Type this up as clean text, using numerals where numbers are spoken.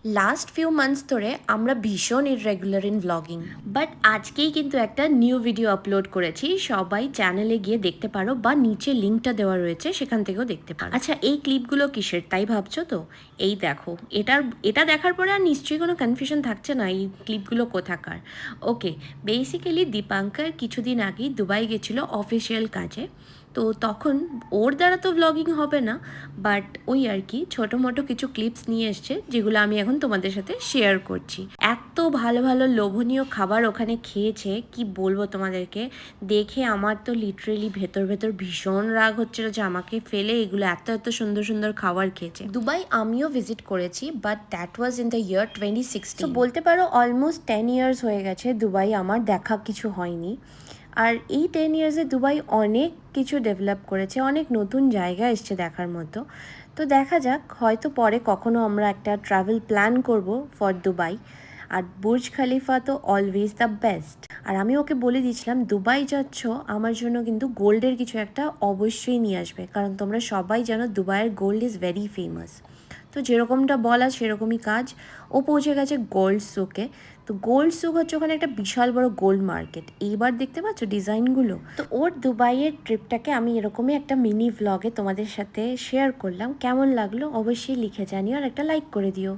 Last few months ধরে আমরা ভীষণ ইররেগুলার ইন ব্লগিং, বাট আজকেই কিন্তু একটা নিউ ভিডিও আপলোড করেছি। সবাই চ্যানেলে গিয়ে দেখতে পারো, বা নিচে লিঙ্কটা দেওয়া রয়েছে, সেখান থেকেও দেখতে পারো। আচ্ছা, এই ক্লিপগুলো কিসের তাই ভাবছো তো? এই দেখো, এটা দেখার পরে আর নিশ্চয়ই কোনো কনফিউশন থাকছে না এই ক্লিপগুলো কোথাকার। ওকে, বেসিক্যালি দীপাঙ্কর কিছুদিন আগেই দুবাই গেছিলো অফিসিয়াল কাজে। তো তখন ওর দ্বারা তো ব্লগিং হবে না, বাট ওই আর কি ছোটো মোটো কিছু ক্লিপস নিয়ে এসছে, যেগুলো আমি এখন তোমাদের সাথে শেয়ার করছি। এত ভালো ভালো লোভনীয় খাবার ওখানে খেয়েছে, কি বলবো তোমাদেরকে। দেখে আমার তো লিটারেলি ভেতর ভেতর ভীষণ রাগ হচ্ছিল যে আমাকে ফেলে এগুলো এত এত সুন্দর সুন্দর খাবার খেয়েছে। দুবাই আমিও ভিজিট করেছি, but that was in the year 2016। তো বলতে পারো অলমোস্ট 10 ইয়ার্স হয়ে গেছে দুবাই আমার দেখা কিছু হয়নি। আর এই 10 ইয়ার্সে দুবাই অনেক কিছু ডেভেলপ করেছে, অনেক নতুন জায়গা এসছে দেখার মতো। তো দেখা যাক, হয়তো পরে কখনো আমরা একটা ট্রাভেল প্ল্যান করব ফর দুবাই। আর বুর্জ খালিফা তো অলওয়েজ দ্য বেস্ট। আর আমি ওকে বলে দিয়েছিলাম, দুবাই যাচ্ছ আমার জন্য কিন্তু গোল্ডের কিছু একটা অবশ্যই নিয়ে আসবে, কারণ তোমরা সবাই জানো দুবাইয়ের গোল্ড ইজ ভেরি ফেমাস। তো যেরকমটা বলা সেরকমই কাজ। ও পৌঁছে গেছে গোল্ড সুকে। তো গোল্ড সুক হচ্ছে ওখানে একটা বিশাল বড় গোল্ড মার্কেট। এইবার দেখতে পাচ্ছ ডিজাইনগুলো। তো ওর দুবাইয়ের ট্রিপটাকে আমি এরকমই একটা মিনি ভ্লগে তোমাদের সাথে শেয়ার করলাম। কেমন লাগলো অবশ্যই লিখে জানিও, আর একটা লাইক করে দিও।